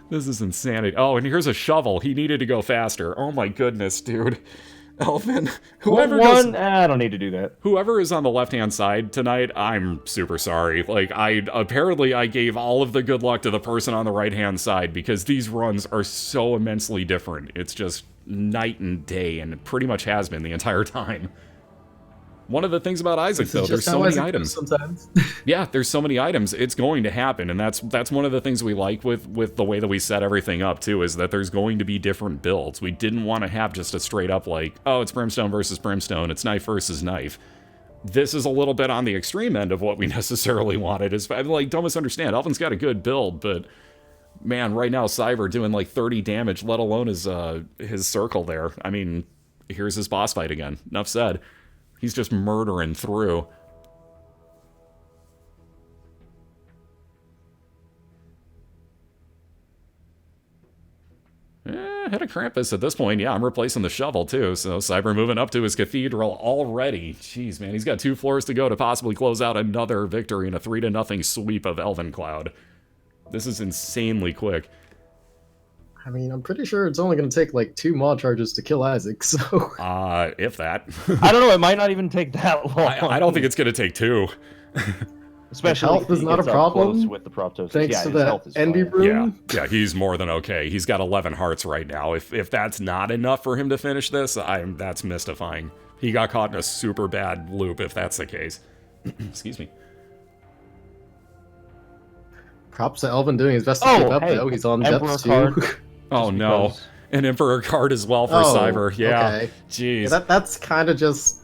This is insanity. Oh, and here's a shovel. He needed to go faster. Oh my goodness, dude. Elvin, I don't need to do that. whoever is on the left-hand side tonight, I'm super sorry. Like, apparently I gave all of the good luck to the person on the right-hand side because these runs are so immensely different. It's just night and day, and it pretty much has been the entire time. One of the things about Isaac, though, there's so many items. Sometimes. Yeah, there's so many items. It's going to happen, and that's one of the things we like with the way that we set everything up, too, is that there's going to be different builds. We didn't want to have just a straight up, like, oh, it's Brimstone versus Brimstone, it's Knife versus Knife. This is a little bit on the extreme end of what we necessarily wanted. Like, don't misunderstand, Elvin's got a good build, but, man, right now, Cyber doing, like, 30 damage, let alone his circle there. I mean, here's his boss fight again. Enough said. He's just murdering through. Head of Krampus at this point. Yeah, I'm replacing the shovel too. So Cyber moving up to his cathedral already. Jeez, man, he's got 2 floors to go to possibly close out another victory in a 3-0 sweep of Elvencloud. This is insanely quick. I mean, I'm pretty sure it's only going to take like 2 mod charges to kill Isaac, so... If that. I don't know, it might not even take that long. I don't think it's going to take 2. Especially health is not a problem with the proptosis. thanks to the envy room. Yeah, he's more than okay. He's got 11 hearts right now. If that's not enough for him to finish this, that's mystifying. He got caught in a super bad loop if that's the case. Excuse me. Props to Elvin doing his best to keep up, though. He's on depths, too. Oh, no. An Emperor card as well for Cyber. Yeah. Okay. Jeez. Yeah, that's kind of just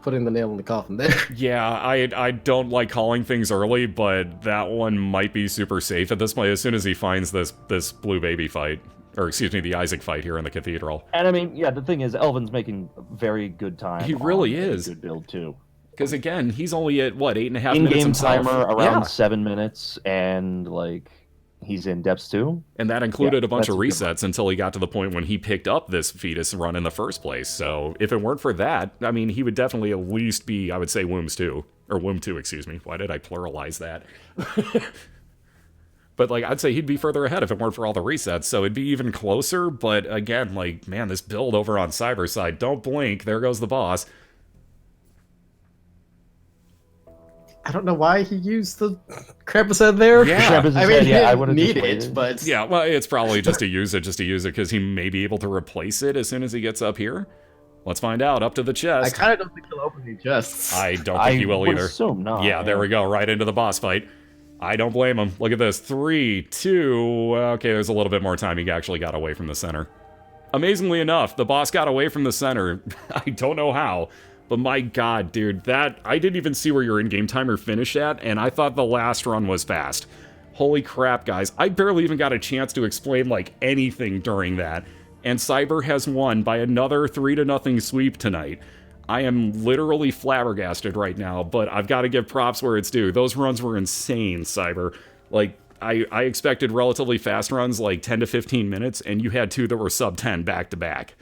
putting the nail in the coffin there. Yeah, I don't like calling things early, but that one might be super safe at this point as soon as he finds this blue baby fight. Or, excuse me, the Isaac fight here in the cathedral. And, I mean, yeah, the thing is, Elvin's making very good time. He really is. Good build, too. Because, again, he's only at, what, 8.5 minutes In-game himself? timer around 7 minutes, and, like... He's in depths too. And that included a bunch of resets until he got to the point when he picked up this fetus run in the first place. So if it weren't for that, I mean, he would definitely at least be, I would say, Wombs 2. Or Womb 2, excuse me. Why did I pluralize that? But, like, I'd say he'd be further ahead if it weren't for all the resets. So it'd be even closer. But, again, like, man, this build over on Cyber's side, don't blink. There goes the boss. I don't know why he used the Krampus head there. Yeah, I mean, he I didn't need it, but... Yeah, well, it's probably just to use it, because he may be able to replace it as soon as he gets up here. Let's find out. Up to the chest. I kind of don't think he'll open any chests. I don't think he will either. I assume not. Yeah, there we go. Right into the boss fight. I don't blame him. Look at this. 3, 2... Okay, there's a little bit more time. He actually got away from the center. Amazingly enough, the boss got away from the center. I don't know how. But my god, dude, I didn't even see where your in-game timer finished at, and I thought the last run was fast. Holy crap, guys. I barely even got a chance to explain, like, anything during that. And Cyber has won by another 3-0 sweep tonight. I am literally flabbergasted right now, but I've got to give props where it's due. Those runs were insane, Cyber. Like, I expected relatively fast runs, like 10 to 15 minutes, and you had 2 that were sub-10 back-to-back.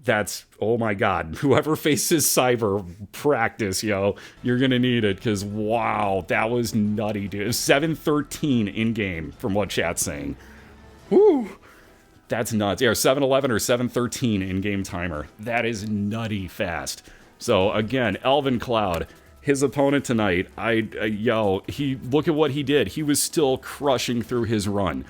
That's, oh my god, whoever faces Cyber, practice, yo. You're gonna need it, because wow, that was nutty, dude. 7:13 in-game, from what chat's saying. Whew. That's nuts. Yeah, 7:11 or 7:13 in-game timer. That is nutty fast. So, again, Elvencloud, his opponent tonight, look at what he did. He was still crushing through his run.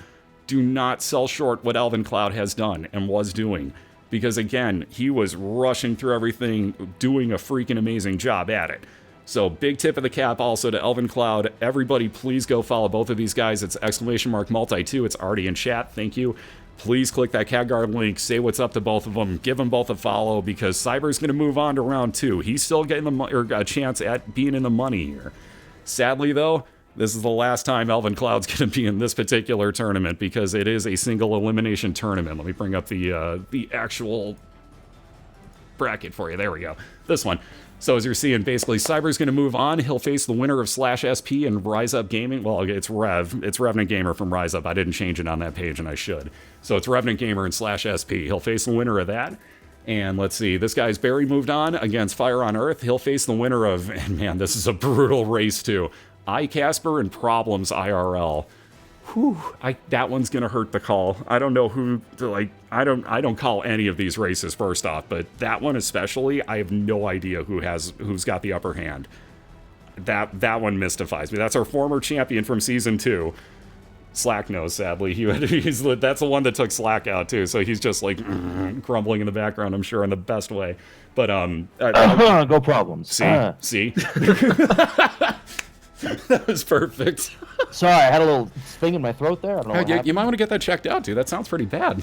Do not sell short what Elvencloud has done and was doing. Because, again, he was rushing through everything, doing a freaking amazing job at it. So, big tip of the cap also to Elvencloud. Everybody, please go follow both of these guys. It's !multi2. It's already in chat. Thank you. Please click that CatGuard link. Say what's up to both of them. Give them both a follow, because Cyber's going to move on to round 2. He's still getting a chance at being in the money here. Sadly, though, this is the last time Elvencloud's going to be in this particular tournament, because it is a single elimination tournament. Let me bring up the actual bracket for you. There we go. This one. So as you're seeing, basically, Cyber's going to move on. He'll face the winner of Slash SP and Rise Up Gaming. Well, it's Rev. It's Revenant Gamer from Rise Up. I didn't change it on that page, and I should. So it's Revenant Gamer and Slash SP. He'll face the winner of that. And let's see, this guy's Barry moved on against Fire on Earth. He'll face the winner of, and man, this is a brutal race too, iCasper and Problems IRL. Whew, that one's gonna hurt the call. I don't know who, like, I don't call any of these races first off, but that one especially, I have no idea who's got the upper hand. That one mystifies me. That's our former champion from season 2. Slack knows, sadly. That's the one that took Slack out too, so he's just like grumbling in the background, I'm sure, in the best way. But go Problems. See. That was perfect. Sorry, I had a little thing in my throat there. I don't know what you might want to get that checked out, dude. That sounds pretty bad.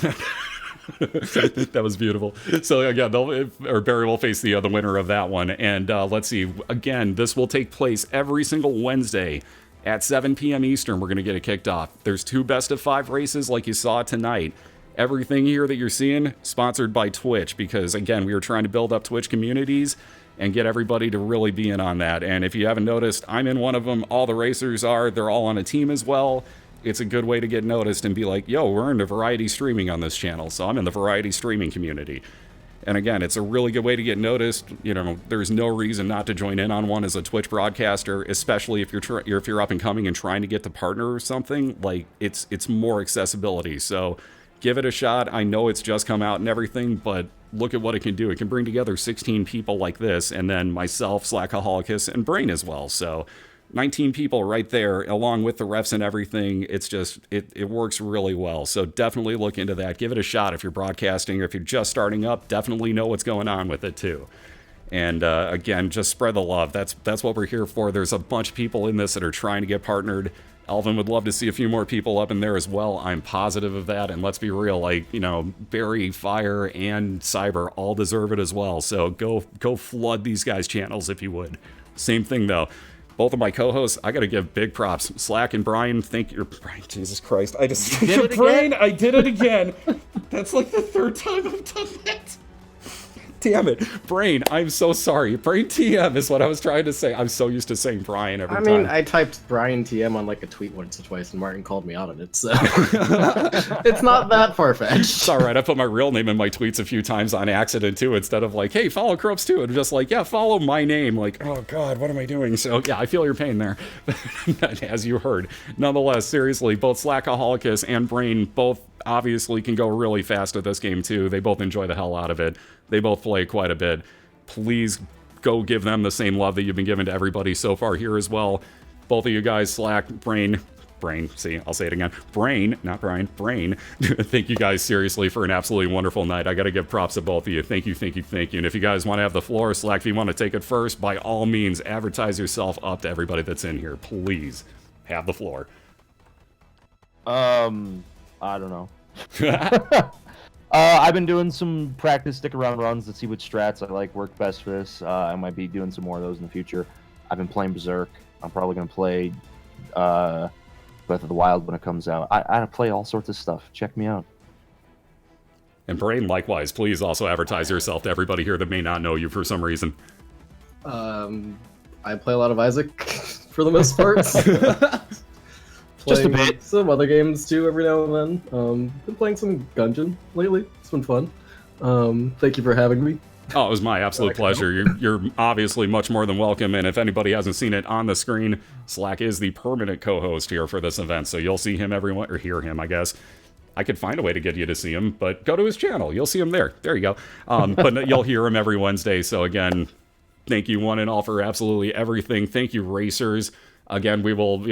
That was beautiful. So again, Barry will face the winner of that one. And let's see. Again, this will take place every single Wednesday at 7 p.m. Eastern. We're going to get it kicked off. There's 2 best of 5 races like you saw tonight. Everything here that you're seeing, sponsored by Twitch, because again, we are trying to build up Twitch communities and get everybody to really be in on that. And if you haven't noticed, I'm in one of them. All the racers are. They're all on a team as well. It's a good way to get noticed and be like, yo, we're into variety streaming on this channel. So I'm in the variety streaming community. And again, it's a really good way to get noticed. You know, there's no reason not to join in on one as a Twitch broadcaster, especially if you're up and coming and trying to get to partner or something. Like, it's more accessibility. So give it a shot. I know it's just come out and everything, but look at what it can do. It can bring together 16 people like this, and then myself, Slackaholicus, and Brain as well. So 19 people right there, along with the refs and everything. It's just, it works really well. So definitely look into that. Give it a shot if you're broadcasting, or if you're just starting up, definitely know what's going on with it too. And again, just spread the love. That's what we're here for. There's a bunch of people in this that are trying to get partnered. Elvin would love to see a few more people up in there as well. I'm positive of that. And let's be real, like, you know, Barry, Fire, and Cyber all deserve it as well. So go flood these guys' channels if you would. Same thing though. Both of my co-hosts, I got to give big props. Slack and Brian, Brian, Jesus Christ. I just did it Brian, I did it again. That's like the 3rd time I've done that. Damn it. Brain, I'm so sorry. BrainTM is what I was trying to say. I'm so used to saying Brian every time. I mean, I typed Brian TM on like a tweet once or twice, and Martin called me out on it, so it's not that far-fetched. It's all right. I put my real name in my tweets a few times on accident, too, instead of like, hey, follow Crops too. And just like, yeah, follow my name. Like, oh, God, what am I doing? So, yeah, I feel your pain there, as you heard. Nonetheless, seriously, both Slackaholicus and Brain both obviously can go really fast at this game, too. They both enjoy the hell out of it. They both play quite a bit. Please go give them the same love that you've been giving to everybody so far here as well. Both of you guys, Slack, Brain, see, I'll say it again. Brain, not Brian, Brain. Thank you guys seriously for an absolutely wonderful night. I got to give props to both of you. Thank you. And if you guys want to have the floor, Slack, if you want to take it first, by all means, advertise yourself up to everybody that's in here. Please have the floor. I don't know. I've been doing some practice stick-around runs to see which strats I like work best for this. I might be doing some more of those in the future. I've been playing Berserk. I'm probably going to play Breath of the Wild when it comes out. I play all sorts of stuff. Check me out. And Brain, likewise, please also advertise yourself to everybody here that may not know you for some reason. I play a lot of Isaac, for the most part. Just a bit. Some other games too every now and then. Been playing some Gungeon lately. It's been fun. Thank you for having me. Oh, it was my absolute pleasure. You're obviously much more than welcome, and if anybody hasn't seen it on the screen, Slack is the permanent co-host here for this event, so you'll see him or hear him, I guess. I could find a way to get you to see him, but go to his channel. You'll see him there. There you go. But you'll hear him every Wednesday, so again, thank you one and all for absolutely everything. Thank you, racers. Again, we will,